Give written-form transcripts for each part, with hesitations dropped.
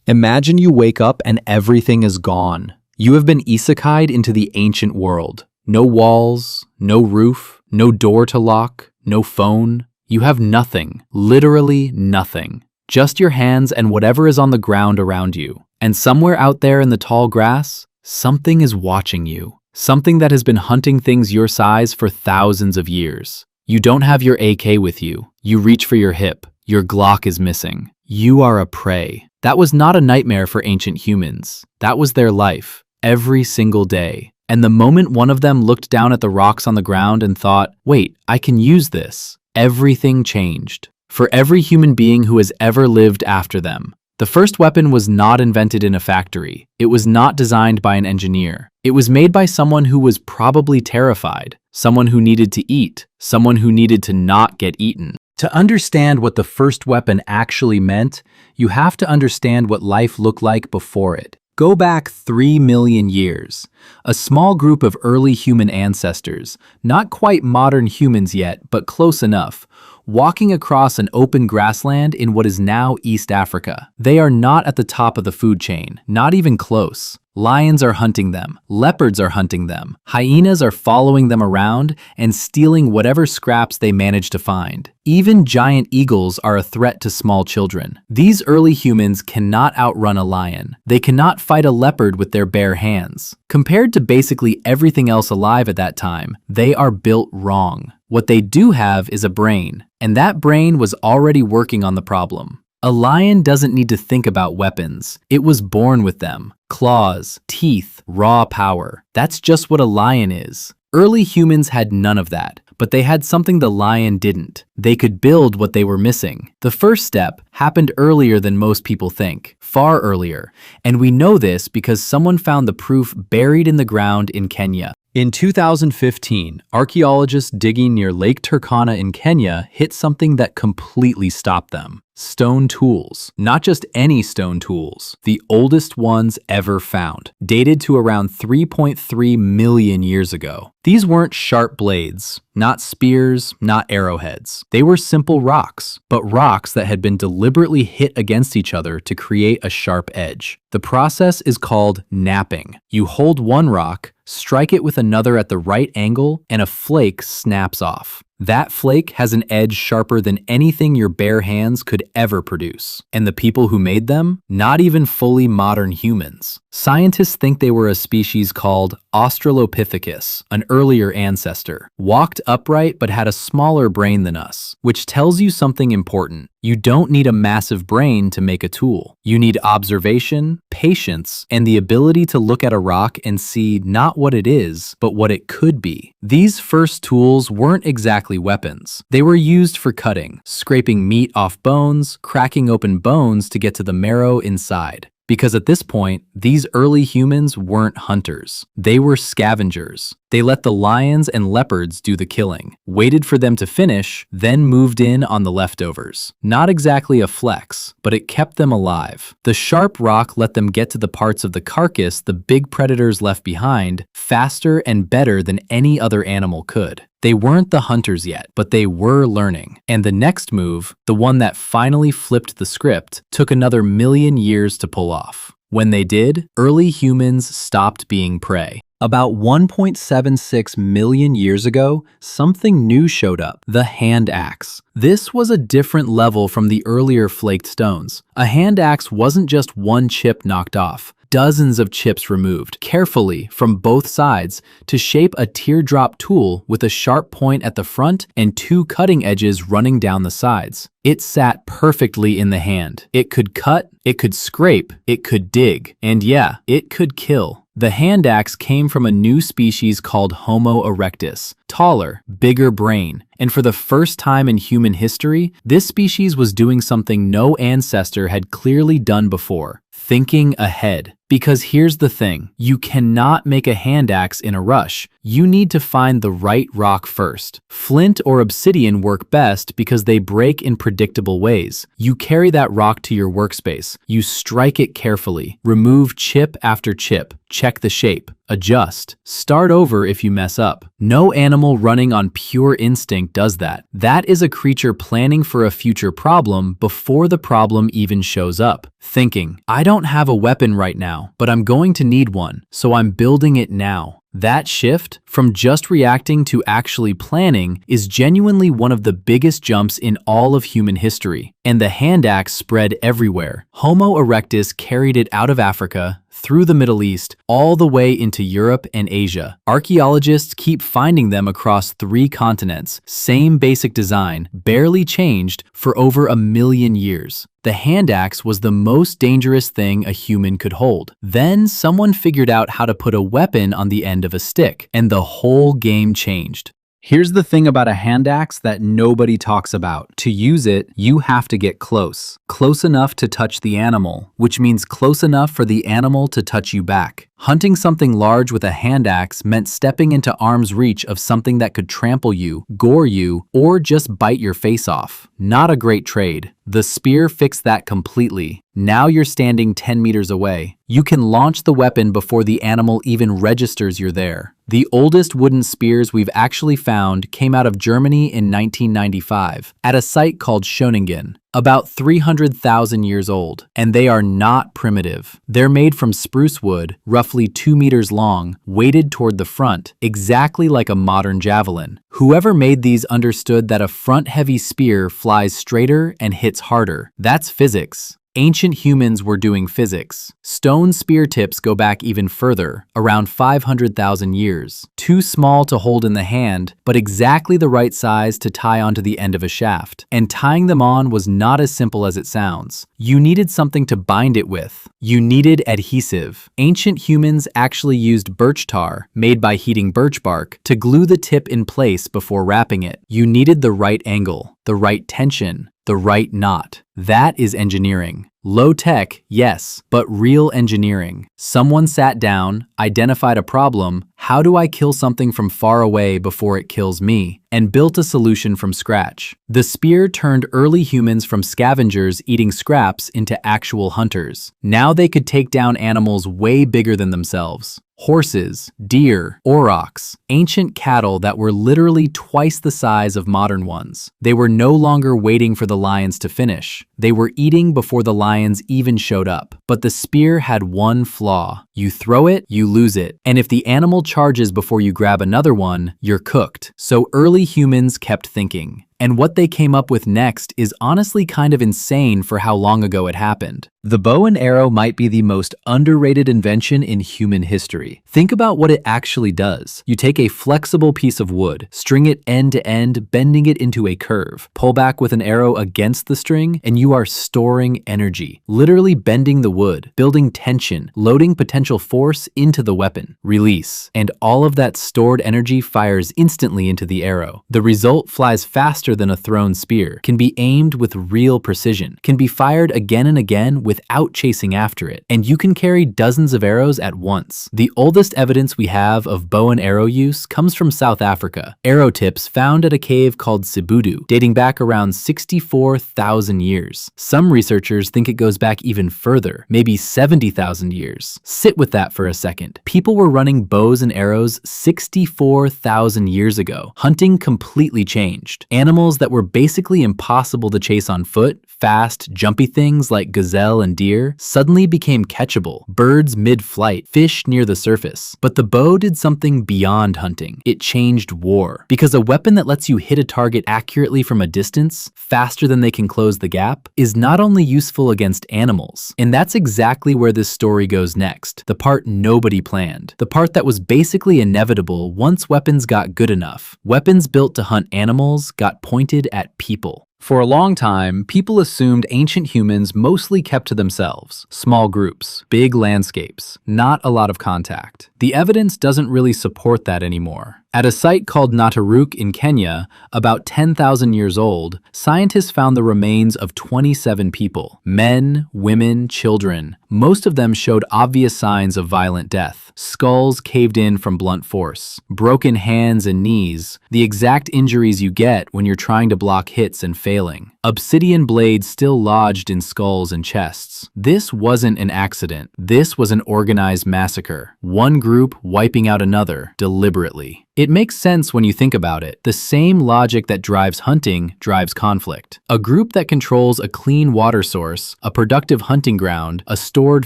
Imagine you wake up and everything is gone. You have been isekai'd into the ancient world. No walls, no roof, no door to lock, no phone. You have nothing, literally nothing. Just your hands and whatever is on the ground around you. And somewhere out there in the tall grass, something is watching you. Something that has been hunting things your size for thousands of years. You don't have your AK with you. You reach for your hip. Your Glock is missing. You are a prey. That was not a nightmare for ancient humans. That was their life, every single day. And the moment one of them looked down at the rocks on the ground and thought, wait, I can use this, everything changed. For every human being who has ever lived after them. The first weapon was not invented in a factory. It was not designed by an engineer. It was made by someone who was probably terrified, someone who needed to eat, someone who needed to not get eaten. To understand what the first weapon actually meant, you have to understand what life looked like before it. Go back 3 million years. A small group of early human ancestors, not quite modern humans yet, but close enough, walking across an open grassland in what is now East Africa. They are not at the top of the food chain, not even close. Lions are hunting them, leopards are hunting them, hyenas are following them around and stealing whatever scraps they manage to find. Even giant eagles are a threat to small children. These early humans cannot outrun a lion. They cannot fight a leopard with their bare hands. Compared to basically everything else alive at that time, they are built wrong. What they do have is a brain, and that brain was already working on the problem. A lion doesn't need to think about weapons. It was born with them. Claws, teeth, raw power. That's just what a lion is. Early humans had none of that, but they had something the lion didn't. They could build what they were missing. The first step happened earlier than most people think, far earlier. And we know this because someone found the proof buried in the ground in Kenya. In 2015, archaeologists digging near Lake Turkana in Kenya hit something that completely stopped them. Stone tools. Not just any stone tools, the oldest ones ever found, dated to around 3.3 million years ago. These weren't sharp blades, not spears, not arrowheads. They were simple rocks, but rocks that had been deliberately hit against each other to create a sharp edge. The process is called knapping. You hold one rock, strike it with another at the right angle, and a flake snaps off. That flake has an edge sharper than anything your bare hands could ever produce. And the people who made them? Not even fully modern humans. Scientists think they were a species called Australopithecus, an earlier ancestor, walked upright but had a smaller brain than us, which tells you something important. You don't need a massive brain to make a tool. You need observation, patience, and the ability to look at a rock and see not what it is, but what it could be. These first tools weren't exactly weapons. They were used for cutting, scraping meat off bones, cracking open bones to get to the marrow inside. Because at this point, these early humans weren't hunters. They were scavengers. They let the lions and leopards do the killing, waited for them to finish, then moved in on the leftovers. Not exactly a flex, but it kept them alive. The sharp rock let them get to the parts of the carcass the big predators left behind faster and better than any other animal could. They weren't the hunters yet, but they were learning. And the next move, the one that finally flipped the script, took another million years to pull off. When they did, early humans stopped being prey. About 1.76 million years ago, something new showed up, the hand axe. This was a different level from the earlier flaked stones. A hand axe wasn't just one chip knocked off. Dozens of chips removed, carefully from both sides, to shape a teardrop tool with a sharp point at the front and 2 cutting edges running down the sides. It sat perfectly in the hand. It could cut, it could scrape, it could dig, and yeah, it could kill. The hand axe came from a new species called Homo erectus, taller, bigger brain, and for the first time in human history, this species was doing something no ancestor had clearly done before, thinking ahead. Because here's the thing, you cannot make a hand axe in a rush. You need to find the right rock first. Flint or obsidian work best because they break in predictable ways. You carry that rock to your workspace. You strike it carefully. Remove chip after chip. Check the shape. adjust, start over if you mess up. No animal running on pure instinct does that. That is a creature planning for a future problem before the problem even shows up. Thinking, I don't have a weapon right now, but I'm going to need one, so I'm building it now. That shift from just reacting to actually planning is genuinely one of the biggest jumps in all of human history. And the hand axe spread everywhere. Homo erectus carried it out of Africa, through the Middle East, all the way into Europe and Asia. Archaeologists keep finding them across 3 continents. Same basic design, barely changed for over 1 million years. The hand axe was the most dangerous thing a human could hold. Then someone figured out how to put a weapon on the end of a stick, and the whole game changed. Here's the thing about a hand axe that nobody talks about. To use it, you have to get close. Close enough to touch the animal, which means close enough for the animal to touch you back. Hunting something large with a hand axe meant stepping into arm's reach of something that could trample you, gore you, or just bite your face off. Not a great trade. The spear fixed that completely. Now you're standing 10 meters away. You can launch the weapon before the animal even registers you're there. The oldest wooden spears we've actually found came out of Germany in 1995 at a site called Schöningen, about 300,000 years old, and they are not primitive. They're made from spruce wood, roughly 2 meters long, weighted toward the front, exactly like a modern javelin. Whoever made these understood that a front-heavy spear flies straighter and hits harder. That's physics. Ancient humans were doing physics. Stone spear tips go back even further, around 500,000 years. Too small to hold in the hand, but exactly the right size to tie onto the end of a shaft. And tying them on was not as simple as it sounds. You needed something to bind it with. You needed adhesive. Ancient humans actually used birch tar, made by heating birch bark, to glue the tip in place before wrapping it. You needed the right angle, the right tension, the right knot. That is engineering. Low tech, yes, but real engineering. Someone sat down, identified a problem, how do I kill something from far away before it kills me, and built a solution from scratch. The spear turned early humans from scavengers eating scraps into actual hunters. Now they could take down animals way bigger than themselves. Horses, deer, aurochs, ancient cattle that were literally twice the size of modern ones. They were no longer waiting for the lions to finish. They were eating before the lions even showed up. But the spear had one flaw. You throw it, you lose it. And if the animal charges before you grab another one, you're cooked. So early humans kept thinking. And what they came up with next is honestly kind of insane for how long ago it happened. The bow and arrow might be the most underrated invention in human history. Think about what it actually does. You take a flexible piece of wood, string it end to end, bending it into a curve, pull back with an arrow against the string, and you are storing energy. Literally bending the wood, building tension, loading potential force into the weapon. Release. And all of that stored energy fires instantly into the arrow. The result flies faster than a thrown spear, can be aimed with real precision, can be fired again and again without chasing after it, and you can carry dozens of arrows at once. The oldest evidence we have of bow and arrow use comes from South Africa. Arrow tips found at a cave called Sibudu, dating back around 64,000 years. Some researchers think it goes back even further, maybe 70,000 years. Sit with that for a second. People were running bows and arrows 64,000 years ago. Hunting completely changed. Animals that were basically impossible to chase on foot, fast, jumpy things like gazelle and deer, suddenly became catchable. Birds mid-flight, fish near the surface. But the bow did something beyond hunting. It changed war. Because a weapon that lets you hit a target accurately from a distance, faster than they can close the gap, is not only useful against animals. And that's exactly where this story goes next. The part nobody planned. The part that was basically inevitable once weapons got good enough. Weapons built to hunt animals got pointed at people. For a long time, people assumed ancient humans mostly kept to themselves. Small groups, big landscapes, not a lot of contact. The evidence doesn't really support that anymore. At a site called Nataruk in Kenya, about 10,000 years old, scientists found the remains of 27 people. Men, women, children. Most of them showed obvious signs of violent death. skulls caved in from blunt force, broken hands and knees, the exact injuries you get when you're trying to block hits and failing. Obsidian blades still lodged in skulls and chests. This wasn't an accident. This was an organized massacre. One group wiping out another deliberately. It makes sense when you think about it. The same logic that drives hunting drives conflict. A group that controls a clean water source, a productive hunting ground, a stored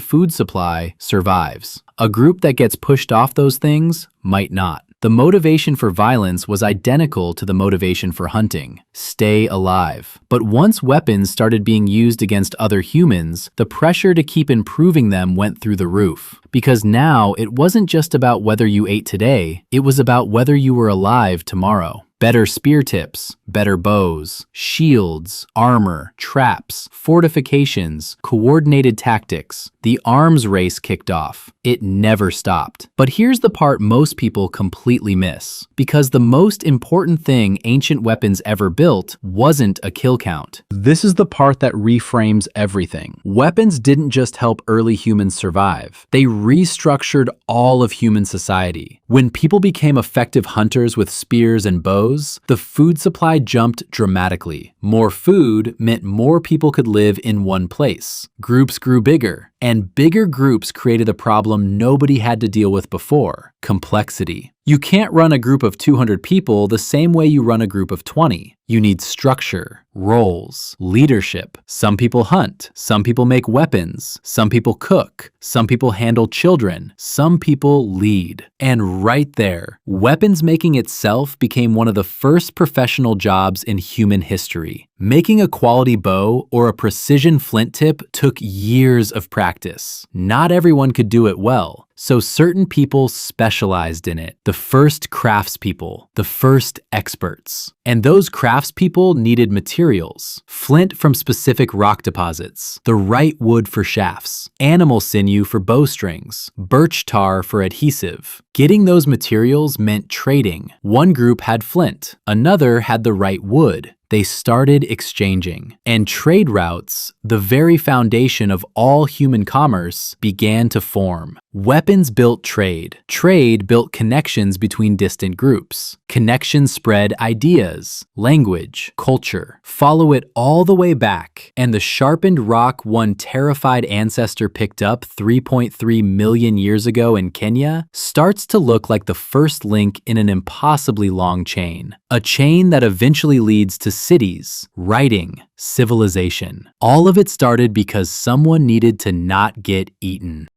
food supply survives. A group that gets pushed off those things might not. The motivation for violence was identical to the motivation for hunting: stay alive. But once weapons started being used against other humans, the pressure to keep improving them went through the roof. Because now it wasn't just about whether you ate today, it was about whether you were alive tomorrow. Better spear tips, better bows, shields, armor, traps, fortifications, coordinated tactics. The arms race kicked off. It never stopped. But here's the part most people completely miss. Because the most important thing ancient weapons ever built wasn't a kill count. This is the part that reframes everything. Weapons didn't just help early humans survive. They restructured all of human society. When people became effective hunters with spears and bows, the food supply jumped dramatically. More food meant more people could live in one place. Groups grew bigger, and bigger groups created a problem nobody had to deal with before: complexity. You can't run a group of 200 people the same way you run a group of 20. You need structure, roles, leadership. Some people hunt, some people make weapons, some people cook, some people handle children, some people lead. And right there, weapons making itself became one of the first professional jobs in human history. Making a quality bow or a precision flint tip took years of practice. Not everyone could do it well, so certain people specialized in it. The first craftspeople, the first experts. And those craftspeople needed materials: flint from specific rock deposits, the right wood for shafts, animal sinew for bowstrings, birch tar for adhesive. Getting those materials meant trading. One group had flint, another had the right wood. They started exchanging. And trade routes, the very foundation of all human commerce, began to form. Weapons built trade. Trade built connections between distant groups. Connections spread ideas, language, culture. Follow it all the way back, and the sharpened rock one terrified ancestor picked up 3.3 million years ago in Kenya starts to look like the first link in an impossibly long chain. A chain that eventually leads to cities, writing, civilization. All of it started because someone needed to not get eaten.